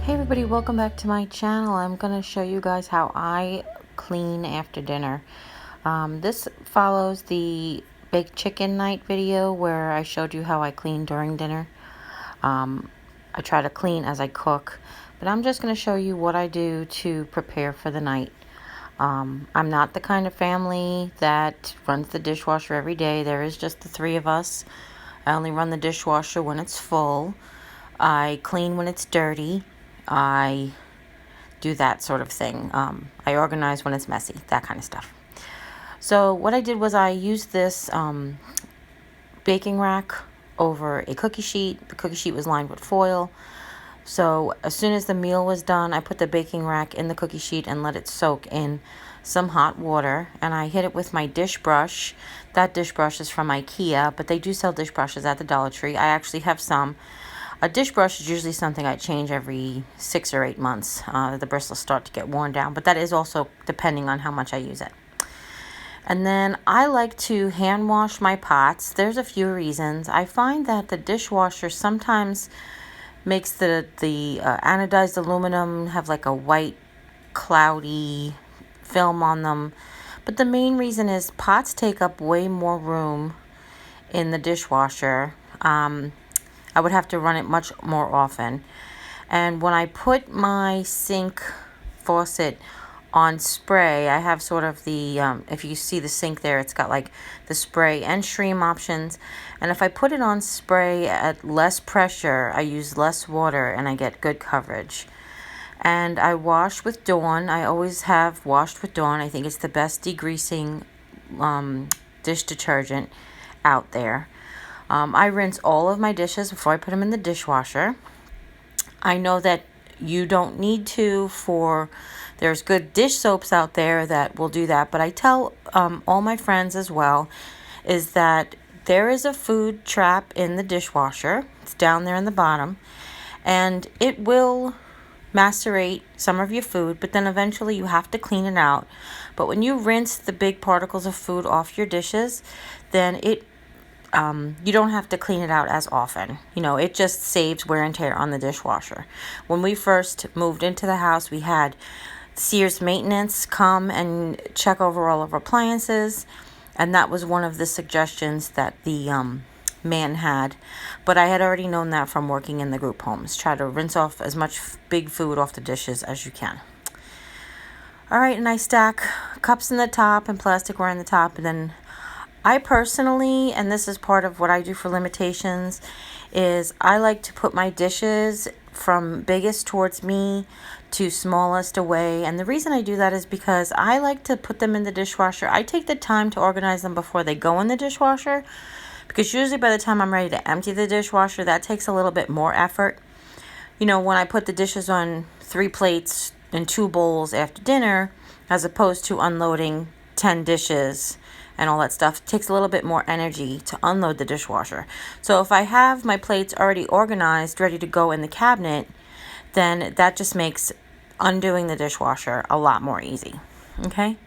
Hey everybody, welcome back to my channel. I'm going to show you guys how I clean after dinner. This follows the baked chicken night video where I showed you how I clean during dinner. I try to clean as I cook, but I'm just going to show you what I do to prepare for the night. I'm not the kind of family that runs the dishwasher every day. There is just the three of us. I only run the dishwasher when it's full. I clean when it's dirty. I do that sort of thing. I organize when it's messy, that kind of stuff. So what I did was I used this baking rack over a cookie sheet. The cookie sheet was lined with foil. So as soon as the meal was done, I put the baking rack in the cookie sheet and let it soak in some hot water. And I hit it with my dish brush. That dish brush is from IKEA, but they do sell dish brushes at the Dollar Tree. I actually have some. A dish brush is usually something I change every 6 or 8 months. The bristles start to get worn down, but that is also depending on how much I use it. And then I like to hand wash my pots. There's a few reasons. I find that the dishwasher sometimes makes the anodized aluminum have like a white, cloudy film on them. But the main reason is pots take up way more room in the dishwasher. I would have to run it much more often. And when I put my sink faucet on spray, I have sort of the, if you see the sink there, it's got like the spray and stream options. And if I put it on spray at less pressure, I use less water and I get good coverage. And I wash with Dawn. I always have washed with Dawn. I think it's the best degreasing dish detergent out there. I rinse all of my dishes before I put them in the dishwasher. I know that you don't need to there's good dish soaps out there that will do that, but I tell all my friends as well is that there is a food trap in the dishwasher. It's down there in the bottom, and it will macerate some of your food, but then eventually you have to clean it out. But when you rinse the big particles of food off your dishes, then you don't have to clean it out as often. It just saves wear and tear on the dishwasher. When we first moved into the house, we had Sears maintenance come and check over all of our appliances, and that was one of the suggestions that the man had. But I had already known that from working in the group homes. Try to rinse off as much big food off the dishes as you can. All right, and I stack cups in the top and plasticware in the top, and then I personally, and this is part of what I do for limitations, is I like to put my dishes from biggest towards me to smallest away. And the reason I do that is because I like to put them in the dishwasher. I take the time to organize them before they go in the dishwasher, because usually by the time I'm ready to empty the dishwasher, that takes a little bit more effort. When I put the dishes on 3 plates and 2 bowls after dinner, as opposed to unloading 10 dishes and all that stuff, it takes a little bit more energy to unload the dishwasher. So if I have my plates already organized, ready to go in the cabinet, then that just makes undoing the dishwasher a lot more easy. Okay?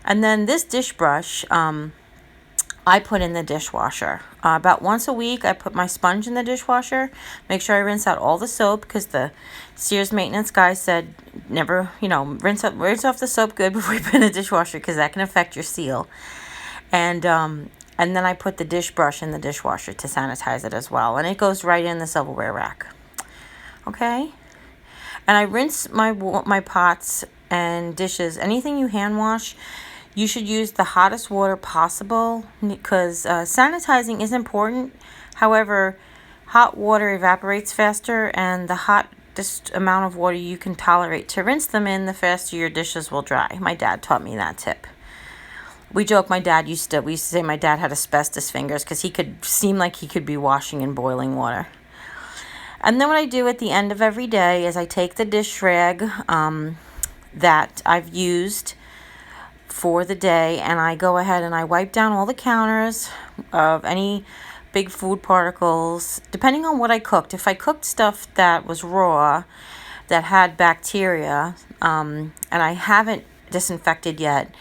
And then this dish brush, I put in the dishwasher. About once a week, I put my sponge in the dishwasher. Make sure I rinse out all the soap, because the Sears maintenance guy said never, rinse off the soap good before you put in the dishwasher, because that can affect your seal. And then I put the dish brush in the dishwasher to sanitize it as well. And it goes right in the silverware rack. Okay? And I rinse my pots and dishes. Anything you hand wash, you should use the hottest water possible, because sanitizing is important. However, hot water evaporates faster, and the hottest amount of water you can tolerate to rinse them in, the faster your dishes will dry. My dad taught me that tip. We joke, we used to say my dad had asbestos fingers, because he could seem like he could be washing in boiling water. And then what I do at the end of every day is I take the dish rag that I've used for the day, and I go ahead and I wipe down all the counters of any big food particles, depending on what I cooked. If I cooked stuff that was raw, that had bacteria, and I haven't disinfected yet,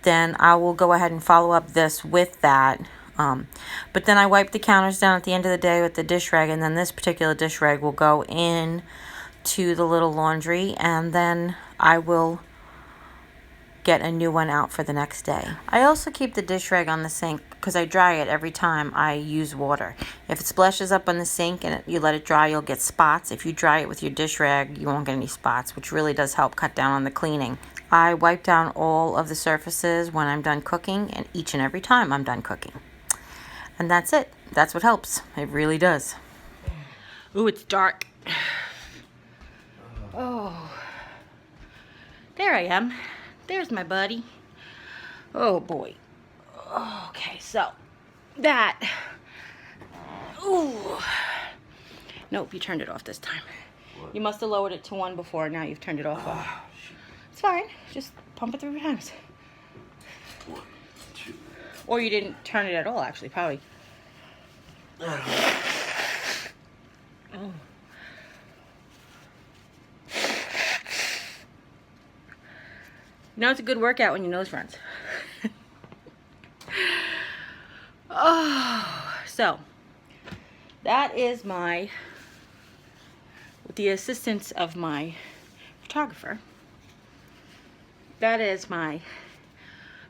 then I will go ahead and follow up this with that. But then I wipe the counters down at the end of the day with the dish rag, and then this particular dish rag will go in to the little laundry, and then I will get a new one out for the next day. I also keep the dish rag on the sink because I dry it every time I use water. If it splashes up on the sink and you let it dry, you'll get spots. If you dry it with your dish rag, you won't get any spots, which really does help cut down on the cleaning. I wipe down all of the surfaces when I'm done cooking, and each and every time I'm done cooking. And that's it. That's what helps. It really does. Ooh, it's dark. Oh, there I am. There's my buddy. Oh boy. Okay, so that. Ooh. Nope, you turned it off this time. What? You must have lowered it to 1 before. Now you've turned it off. It's fine. Just pump it 3 times. 1, 2. Or you didn't turn it at all, actually, probably. Oh. You know, it's a good workout when your nose runs. Oh, so that is my, with the assistance of my photographer, that is my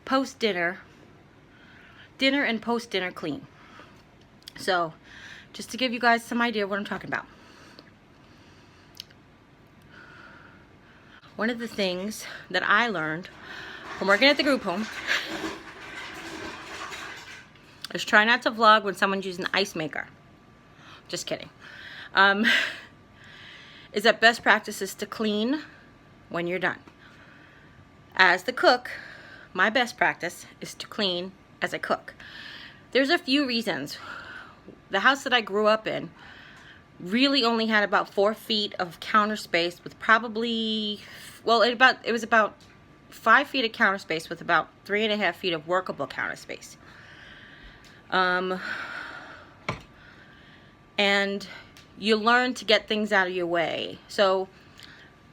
post-dinner, dinner and post-dinner clean. So, just to give you guys some idea of what I'm talking about. One of the things that I learned from working at the group home is try not to vlog when someone's using an ice maker. Just kidding. Is that best practice is to clean when you're done. As the cook, my best practice is to clean as I cook. There's a few reasons. The house that I grew up in really only had about 4 feet of counter space with probably, well, it was about 5 feet of counter space with about 3.5 feet of workable counter space. And you learn to get things out of your way. So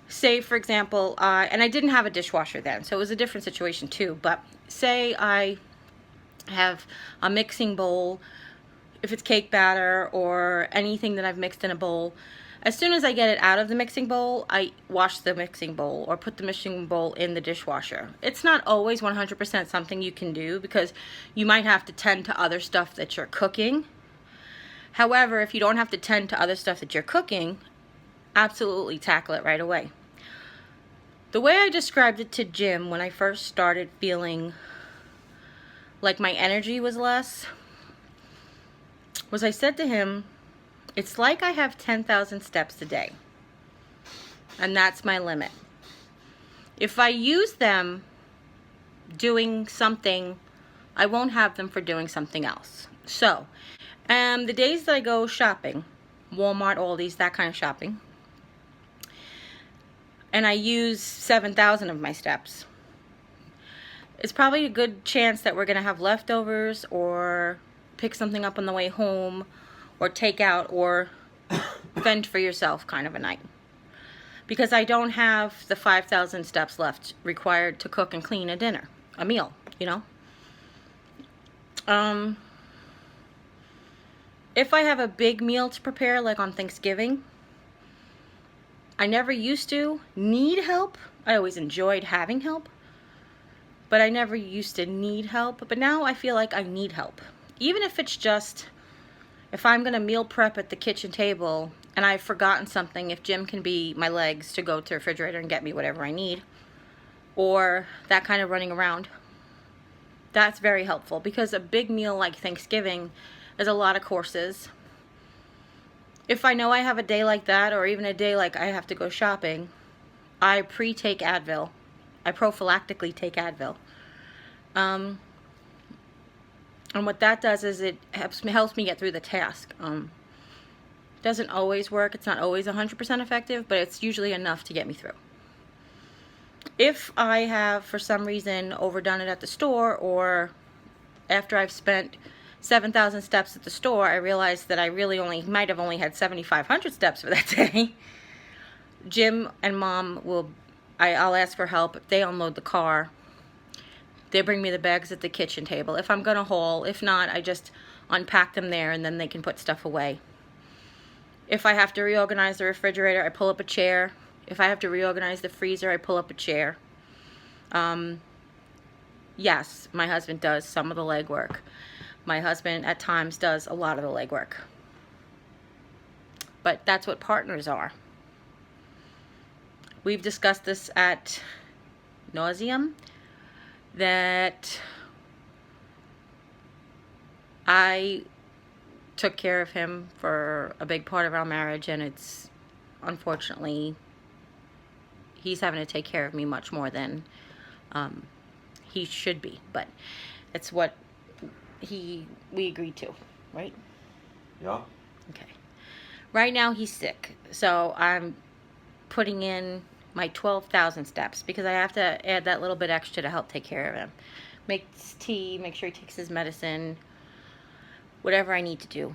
say, for example, and I didn't have a dishwasher then, so it was a different situation too, but say I have a mixing bowl, if it's cake batter or anything that I've mixed in a bowl, as soon as I get it out of the mixing bowl, I wash the mixing bowl or put the mixing bowl in the dishwasher. It's not always 100% something you can do because you might have to tend to other stuff that you're cooking. However, if you don't have to tend to other stuff that you're cooking, absolutely tackle it right away. The way I described it to Jim when I first started feeling like my energy was less, was I said to him, it's like I have 10,000 steps a day. And that's my limit. If I use them doing something, I won't have them for doing something else. So, the days that I go shopping, Walmart, Aldi's, that kind of shopping, and I use 7,000 of my steps, it's probably a good chance that we're going to have leftovers or pick something up on the way home or take out or fend for yourself kind of a night. Because I don't have the 5,000 steps left required to cook and clean a dinner, a meal, you know. If I have a big meal to prepare, like on Thanksgiving, I never used to need help. I always enjoyed having help, but I never used to need help. But now I feel like I need help. Even if it's just, if I'm going to meal prep at the kitchen table and I've forgotten something, if Jim can be my legs to go to the refrigerator and get me whatever I need, or that kind of running around, that's very helpful. Because a big meal like Thanksgiving is a lot of courses. If I know I have a day like that, or even a day like I have to go shopping, I pre-take Advil. I prophylactically take Advil. And what that does is it helps me get through the task. Doesn't always work. It's not always 100% effective, but it's usually enough to get me through. If I have, for some reason, overdone it at the store, or after I've spent 7,000 steps at the store, I realize that I really might have only had 7,500 steps for that day, Jim and Mom I'll ask for help. If they unload the car, they bring me the bags at the kitchen table. If I'm gonna haul, if not, I just unpack them there and then they can put stuff away. If I have to reorganize the refrigerator, I pull up a chair. If I have to reorganize the freezer, I pull up a chair. Yes, my husband does some of the legwork. My husband at times does a lot of the legwork. But that's what partners are. We've discussed this at nauseum, that I took care of him for a big part of our marriage, and it's unfortunately he's having to take care of me much more than he should be, but it's what we agreed to, right? Yeah. Okay. Right now he's sick, so I'm putting in my 12,000 steps because I have to add that little bit extra to help take care of him. Makes tea, make sure he takes his medicine, whatever I need to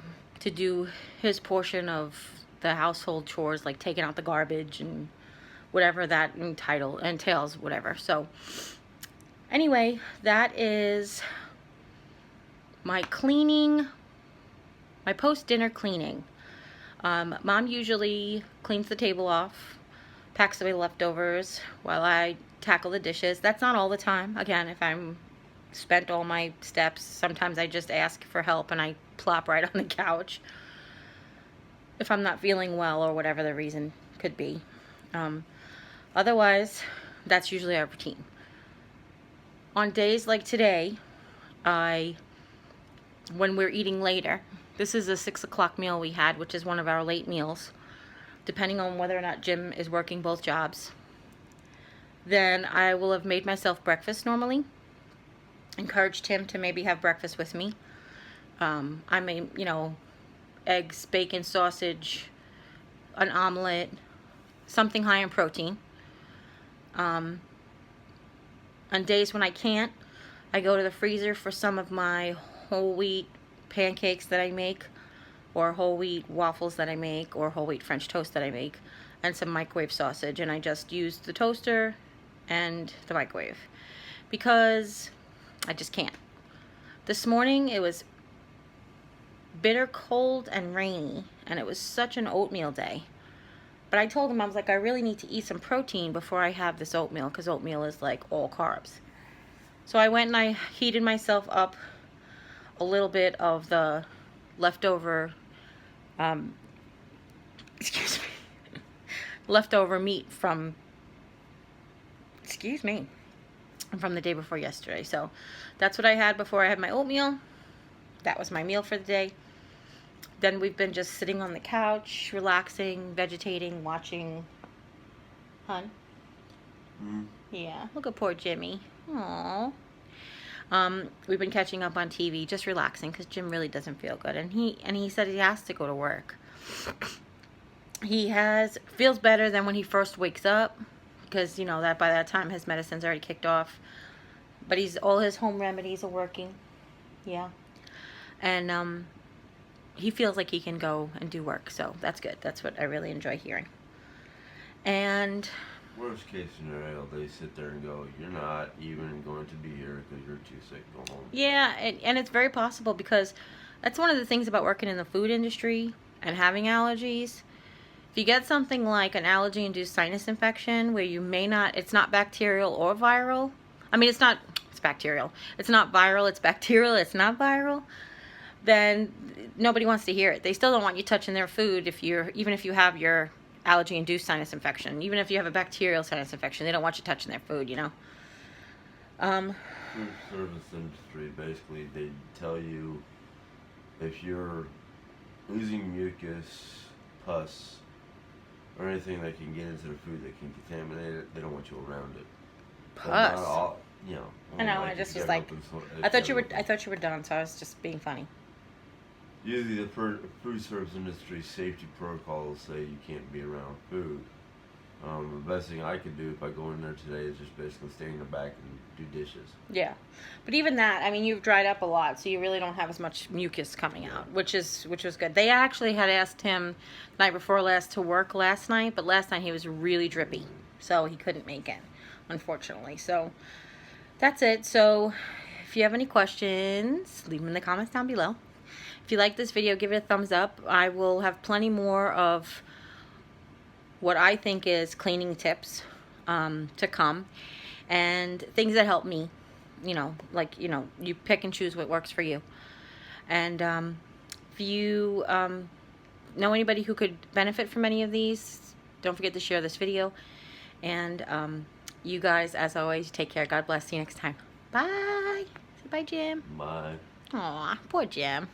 do his portion of the household chores, like taking out the garbage and whatever that entails, whatever. So anyway, that is my cleaning, my post-dinner cleaning. Mom usually cleans the table off, packs away leftovers while I tackle the dishes. That's not all the time. Again, if I'm spent all my steps, sometimes I just ask for help and I plop right on the couch if I'm not feeling well or whatever the reason could be. Otherwise, that's usually our routine. On days like today, when we're eating later, this is a 6 o'clock meal we had, which is one of our late meals, depending on whether or not Jim is working both jobs. Then I will have made myself breakfast normally, encouraged him to maybe have breakfast with me. I may, eggs, bacon, sausage, an omelet, something high in protein. On days when I can't, I go to the freezer for some of my whole wheat pancakes that I make, or whole wheat waffles that I make, or whole wheat French toast that I make, and some microwave sausage, and I just use the toaster and the microwave because I just can't. This morning it was bitter cold and rainy, and it was such an oatmeal day. But I told him, I was like, I really need to eat some protein before I have this oatmeal, because oatmeal is like all carbs. So I went and I heated myself up a little bit of the leftover, leftover meat from the day before yesterday. So that's what I had before I had my oatmeal. That was my meal for the day. Then we've been just sitting on the couch, relaxing, vegetating, watching. Hun? Yeah, look at poor Jimmy. Aww. We've been catching up on TV, just relaxing, because Jim really doesn't feel good, and he said he has to go to work. He feels better than when he first wakes up, because that by that time his medicine's already kicked off. But all his home remedies are working. Yeah. And he feels like he can go and do work, so that's good. That's what I really enjoy hearing. And worst case scenario, they sit there and go, you're not even going to be here because you're too sick, go home. Yeah, and it's very possible, because that's one of the things about working in the food industry and having allergies. If you get something like an allergy-induced sinus infection where it's not bacterial or viral. I mean, it's bacterial. It's not viral, it's bacterial, it's not viral. Then nobody wants to hear it. They still don't want you touching their food even if you have your allergy-induced sinus infection. Even if you have a bacterial sinus infection, they don't want you touching their food, Food service industry, basically, they tell you if you're losing mucus, pus, or anything that can get into the food that can contaminate it, they don't want you around it. Pus? Not all, I know, I just was like, I thought you were done, so I was just being funny. Usually the food service industry safety protocols say you can't be around food. The best thing I could do if I go in there today is just basically stay in the back and do dishes. Yeah. But even that, I mean, you've dried up a lot, so you really don't have as much mucus coming out, which was good. They actually had asked him the night before last to work last night, but last night he was really drippy, so he couldn't make it, unfortunately. So that's it. So if you have any questions, leave them in the comments down below. If you like this video, give it a thumbs up. I will have plenty more of what I think is cleaning tips to come, and things that help me. Like, you pick and choose what works for you. And if you know anybody who could benefit from any of these, don't forget to share this video. And you guys, as always, take care. God bless. See you next time. Bye. Say bye, Jim. Bye. Aw, poor Jim.